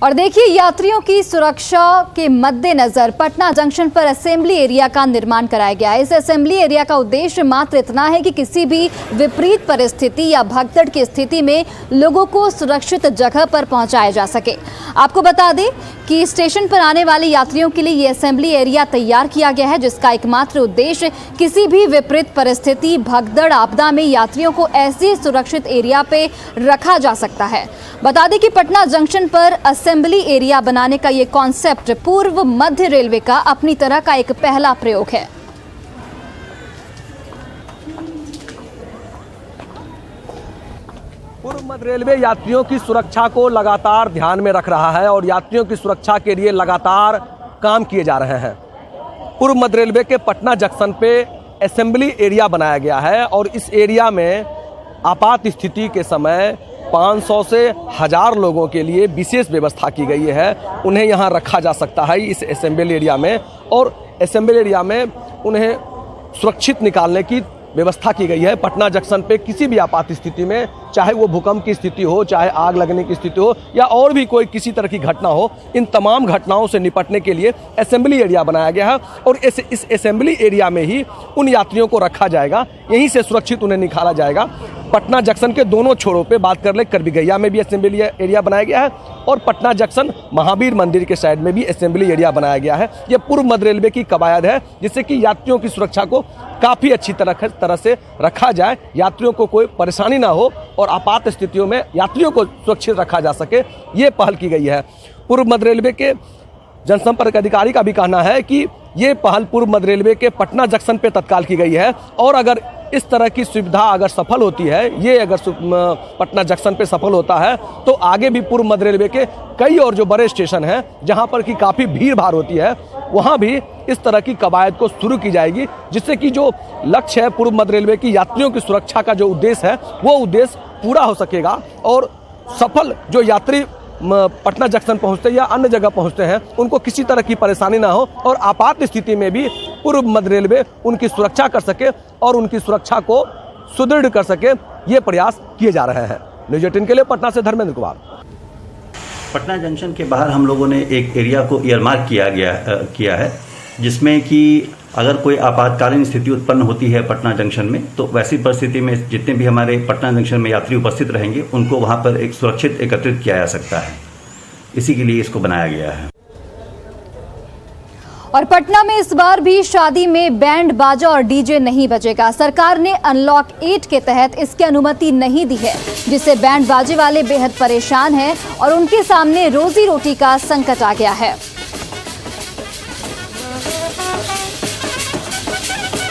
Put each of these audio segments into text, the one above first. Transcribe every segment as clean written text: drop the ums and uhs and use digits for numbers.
और देखिए, यात्रियों की सुरक्षा के मद्देनजर पटना जंक्शन पर असेंबली एरिया का निर्माण कराया गया है। इस असेंबली एरिया का उद्देश्य मात्र इतना है कि किसी भी विपरीत परिस्थिति या भगदड़ की स्थिति में लोगों को सुरक्षित जगह पर पहुंचाया जा सके। आपको बता दें कि स्टेशन पर आने वाले यात्रियों के लिए ये असेंबली एरिया तैयार किया गया है, जिसका एकमात्र उद्देश्य किसी भी विपरीत परिस्थिति, भगदड़, आपदा में यात्रियों को ऐसे सुरक्षित एरिया पे रखा जा सकता है। बता दें कि पटना जंक्शन पर असेंबली एरिया बनाने का ये कॉन्सेप्ट पूर्व मध्य रेलवे का अपनी तरह का एक पहला प्रयोग है। पूर्व मध्य रेलवे यात्रियों की सुरक्षा को लगातार ध्यान में रख रहा है और यात्रियों की सुरक्षा के लिए लगातार काम किए जा रहे हैं। पूर्व मध्य रेलवे के पटना जंक्शन पे असेंबली एरिया बनाया गया है और इस एरिया में आपात स्थिति के समय 500 से 1000 लोगों के लिए विशेष व्यवस्था की गई है। उन्हें यहाँ रखा जा सकता है इस असेंबली एरिया में, और असेंबली एरिया में उन्हें सुरक्षित निकालने की व्यवस्था की गई है। पटना जंक्शन पे किसी भी आपात स्थिति में, चाहे वो भूकंप की स्थिति हो, चाहे आग लगने की स्थिति हो, या और भी कोई किसी तरह की घटना हो, इन तमाम घटनाओं से निपटने के लिए असेंबली एरिया बनाया गया है और इस असेंबली एरिया में ही उन यात्रियों को रखा जाएगा, यहीं से सुरक्षित उन्हें निकाला जाएगा। पटना जंक्शन के दोनों छोरों पे बात कर ले, करबिगहिया में भी असेंबली एरिया बनाया गया है और पटना जंक्शन महावीर मंदिर के साइड में भी असेंबली एरिया बनाया गया है। यह पूर्व मध्य रेलवे की कवायद है, जिससे कि यात्रियों की सुरक्षा को काफ़ी अच्छी तरह से रखा जाए, यात्रियों को कोई परेशानी ना हो और आपात स्थितियों में यात्रियों को सुरक्षित रखा जा सके, ये पहल की गई है। पूर्व मध्य रेलवे के जनसंपर्क अधिकारी का भी कहना है कि ये पहल पूर्व मध्य रेलवे के पटना जंक्शन पे तत्काल की गई है और अगर इस तरह की सुविधा अगर सफल होती है, ये अगर पटना जंक्शन पे सफल होता है, तो आगे भी पूर्व मध्य रेलवे के कई और जो बड़े स्टेशन हैं जहां पर कि काफ़ी भीड़ भाड़ होती है, वहां भी इस तरह की कवायद को शुरू की जाएगी, जिससे कि जो लक्ष्य है पूर्व मध्य रेलवे की यात्रियों की सुरक्षा का जो उद्देश्य है, वो उद्देश्य पूरा हो सकेगा और सफल जो यात्री पटना जंक्शन पहुंचते या अन्य जगह पहुंचते हैं, उनको किसी तरह की परेशानी ना हो और आपात स्थिति में भी पूर्व मध्य रेलवे उनकी सुरक्षा कर सके और उनकी सुरक्षा को सुदृढ़ कर सके, ये प्रयास किए जा रहे हैं। न्यूज़ 18 के लिए पटना से धर्मेंद्र कुमार। पटना जंक्शन के बाहर हम लोगों ने एक एरिया को ईयरमार्क किया है, जिसमें कि अगर कोई आपातकालीन स्थिति उत्पन्न होती है पटना जंक्शन में, तो वैसी परिस्थिति में जितने भी हमारे पटना जंक्शन में यात्री उपस्थित रहेंगे, उनको वहां पर एक सुरक्षित एकत्रित किया जा सकता है। इसी के लिए इसको बनाया गया है। और पटना में इस बार भी शादी में बैंड बाजा और डीजे नहीं बजेगा। सरकार ने अनलॉक 8 के तहत इसकी अनुमति नहीं दी है, जिससे बैंड बाजे वाले बेहद परेशान हैं और उनके सामने रोजी रोटी का संकट आ गया है।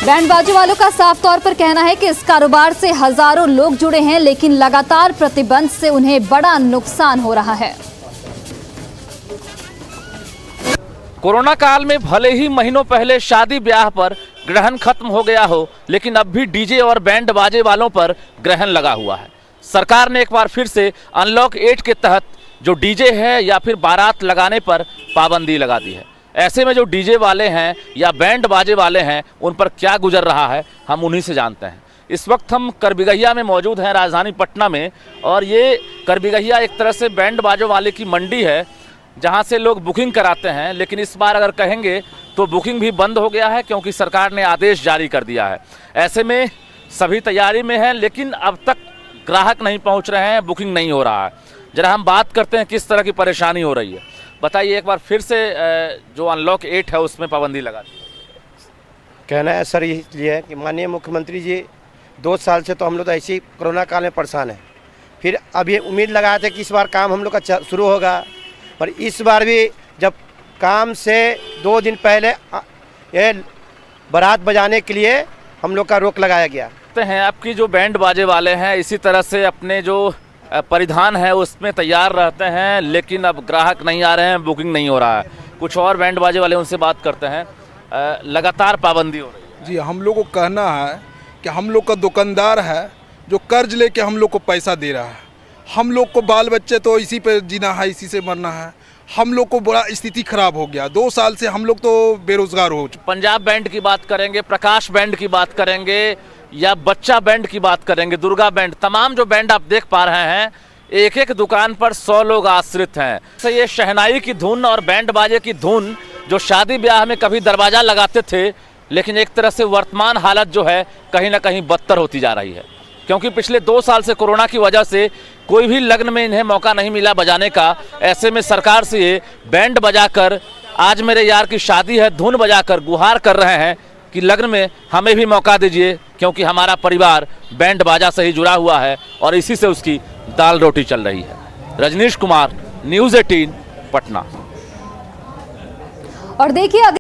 बैंड बाजे वालों का साफ तौर पर कहना है कि इस कारोबार से हजारों लोग जुड़े हैं, लेकिन लगातार प्रतिबंध से उन्हें बड़ा नुकसान हो रहा है। कोरोना काल में भले ही महीनों पहले शादी ब्याह पर ग्रहण खत्म हो गया हो, लेकिन अब भी डीजे और बैंड बाजे वालों पर ग्रहण लगा हुआ है। सरकार ने एक बार फिर से अनलॉक 8 के तहत जो डीजे है या फिर बारात लगाने पर पाबंदी लगा दी है। ऐसे में जो डीजे वाले हैं या बैंड बाजे वाले हैं, उन पर क्या गुजर रहा है, हम उन्हीं से जानते हैं। इस वक्त हम करबिगहिया में मौजूद हैं, राजधानी पटना में, और ये करबिगहिया एक तरह से बैंड बाजों वाले की मंडी है, जहां से लोग बुकिंग कराते हैं। लेकिन इस बार अगर कहेंगे तो बुकिंग भी बंद हो गया है, क्योंकि सरकार ने आदेश जारी कर दिया है। ऐसे में सभी तैयारी में हैं, लेकिन अब तक ग्राहक नहीं पहुंच रहे हैं, बुकिंग नहीं हो रहा है। जरा हम बात करते हैं किस तरह की परेशानी हो रही है। बताइए, एक बार फिर से जो अनलॉक 8 है उसमें पाबंदी लगा दी। कहना है सर ये है कि माननीय मुख्यमंत्री जी 2 साल से तो हम लोग तो ऐसे ही कोरोना काल में परेशान हैं। फिर अभी उम्मीद लगाए थे कि इस बार काम हम लोग का शुरू होगा, पर इस बार भी जब काम से 2 दिन पहले ये बारात बजाने के लिए हम लोग का रोक लगाया गया हैं। आपकी जो बैंड बाजे वाले हैं इसी तरह से अपने जो परिधान है उसमें तैयार रहते हैं, लेकिन अब ग्राहक नहीं आ रहे हैं, बुकिंग नहीं हो रहा है। कुछ और बैंड बाजे वाले, उनसे बात करते हैं। लगातार पाबंदी हो रही है। जी, हम लोग को कहना है कि हम लोग का दुकानदार है जो कर्ज लेके हम लोग को पैसा दे रहा है। हम लोग को बाल बच्चे तो इसी पे जीना है, इसी से मरना है। हम लोग को बड़ा स्थिति खराब हो गया। 2 साल से हम लोग तो बेरोजगार हो चुके। पंजाब बैंड की बात करेंगे, प्रकाश बैंड की बात करेंगे या बच्चा बैंड की बात करेंगे, दुर्गा बैंड, तमाम जो बैंड आप देख पा रहे हैं, एक एक दुकान पर 100 लोग आश्रित हैं। तो ये शहनाई की धुन और बैंड बाजे की धुन जो शादी ब्याह में कभी दरवाजा लगाते थे, लेकिन एक तरह से वर्तमान हालत जो है कहीं ना कहीं बदतर होती जा रही है, क्योंकि पिछले 2 साल से कोरोना की वजह से कोई भी लग्न में इन्हें मौका नहीं मिला बजाने का। ऐसे में सरकार से ये बैंड बजाकर, आज मेरे यार की शादी है, धुन बजाकर गुहार कर रहे हैं कि लग्न में हमें भी मौका दीजिए, क्योंकि हमारा परिवार बैंड बाजा से ही जुड़ा हुआ है और इसी से उसकी दाल रोटी चल रही है। रजनीश कुमार, न्यूज़ 18 पटना। और देखिए